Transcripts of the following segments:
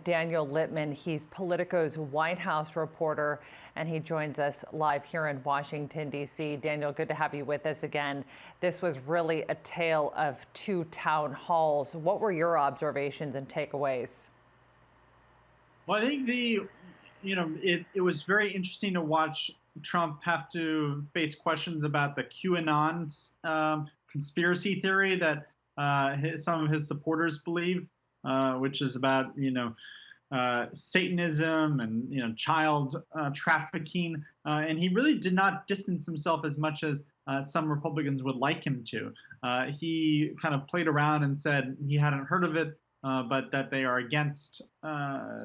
Daniel Lippman. He's Politico's White House reporter, and he joins us live here in Washington, D.C. Daniel, good to have you with us again. This was really a tale of two town halls. What were your observations and takeaways? Well, I think it was very interesting to watch Trump have to face questions about the QAnon conspiracy theory that some of his supporters believe, which is about Satanism and child trafficking, and he really did not distance himself as much as some Republicans would like him to. He kind of played around and said he hadn't heard of it, but that they are against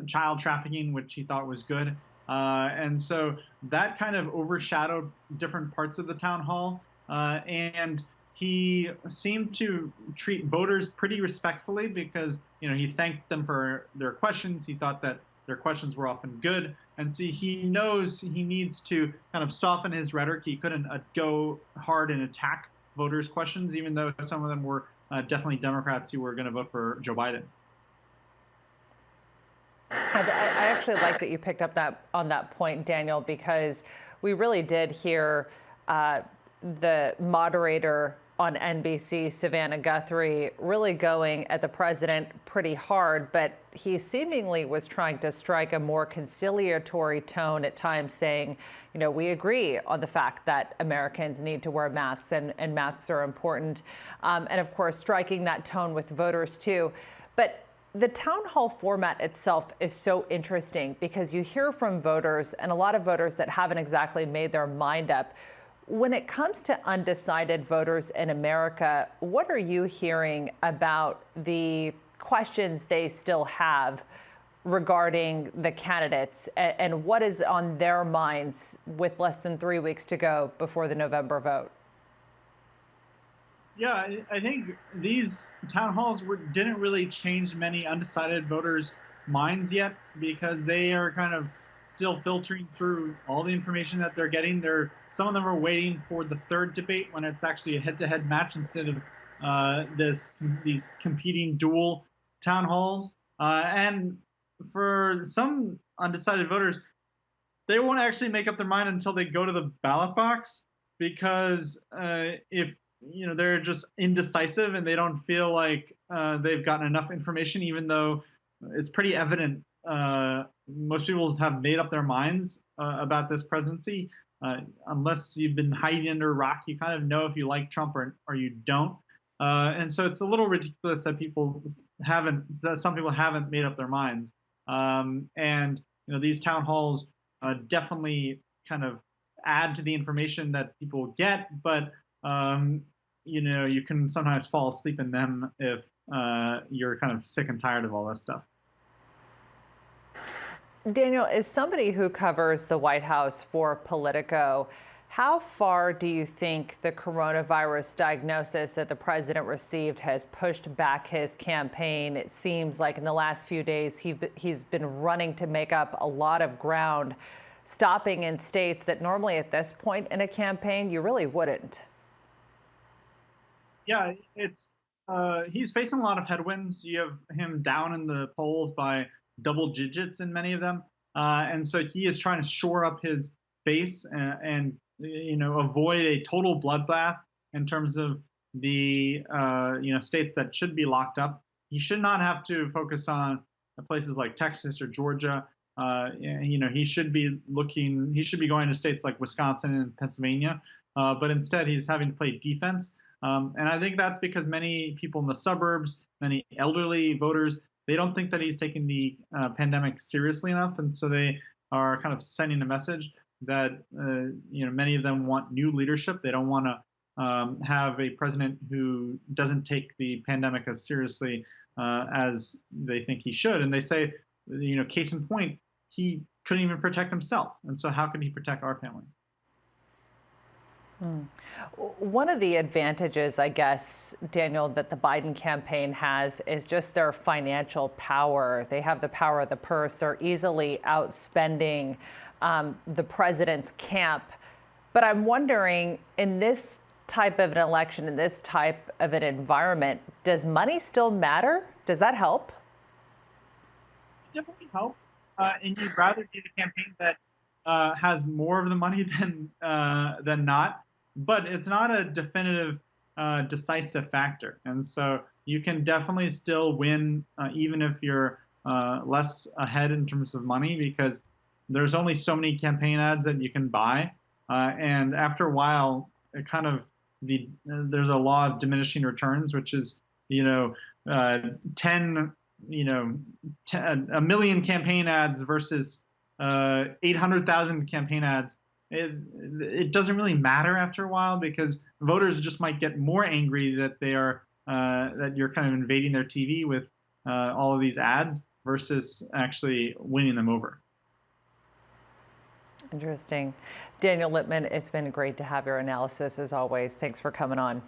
child trafficking, which he thought was good. And so that kind of overshadowed different parts of the town hall. And he seemed to treat voters pretty respectfully because, he thanked them for their questions. He thought that their questions were often good. And so he knows he needs to kind of soften his rhetoric. He couldn't go hard and attack voters' questions, even though some of them were definitely Democrats who were going to vote for Joe Biden. I actually like that you picked up on that point, Daniel, because we really did hear the moderator on NBC, Savannah Guthrie, really going at the president pretty hard, but he seemingly was trying to strike a more conciliatory tone at times, saying, we agree on the fact that Americans need to wear masks and masks are important. And of course, striking that tone with voters too. But the town hall format itself is so interesting because you hear from voters and a lot of voters that haven't exactly made their mind up. When it comes to undecided voters in America, what are you hearing about the questions they still have regarding the candidates and what is on their minds with less than 3 weeks to go before the November vote? Yeah, I think these town halls didn't really change many undecided voters' minds yet because they are kind of still filtering through all the information that they're getting. Some of them are waiting for the third debate when it's actually a head-to-head match instead of these competing dual town halls. And for some undecided voters, they won't actually make up their mind until they go to the ballot box because if they're just indecisive and they don't feel like they've gotten enough information, even though it's pretty evident most people have made up their minds about this presidency. Unless you've been hiding under a rock, you kind of know if you like Trump or you don't. And so it's a little ridiculous that some people haven't made up their minds. And these town halls definitely kind of add to the information that people get, but you can sometimes fall asleep in them if you're kind of sick and tired of all this stuff. Daniel, as somebody who covers the White House for Politico, how far do you think the coronavirus diagnosis that the president received has pushed back his campaign? It seems like in the last few days, he's been running to make up a lot of ground, stopping in states that normally at this point in a campaign, you really wouldn't. Yeah, he's facing a lot of headwinds. You have him down in the polls by double digits in many of them. And so he is trying to shore up his base and avoid a total bloodbath in terms of the, states that should be locked up. He should not have to focus on places like Texas or Georgia. He should be going to states like Wisconsin and Pennsylvania. But instead, he's having to play defense. And I think that's because many people in the suburbs, many elderly voters, they don't think that he's taking the pandemic seriously enough, and so they are kind of sending a message that many of them want new leadership. They don't want to have a president who doesn't take the pandemic as seriously as they think he should. And they say, case in point, he couldn't even protect himself, and so how can he protect our family? One of the advantages, I guess, Daniel, that the Biden campaign has is just their financial power. They have the power of the purse. They're easily outspending the president's camp. But I'm wondering, in this type of an election, in this type of an environment, does money still matter? Does that help? definitely help, and you'd rather be the campaign that has more of the money than not. But it's not a definitive, decisive factor, and so you can definitely still win even if you're less ahead in terms of money, because there's only so many campaign ads that you can buy, and after a while, it kind of there's a law of diminishing returns, which is, you know, 10, you know, a million campaign ads versus 800,000 campaign ads. It doesn't really matter after a while, because voters just might get more angry that they are that you're kind of invading their TV with all of these ads versus actually winning them over. Interesting. Daniel Lippman, it's been great to have your analysis as always. Thanks for coming on.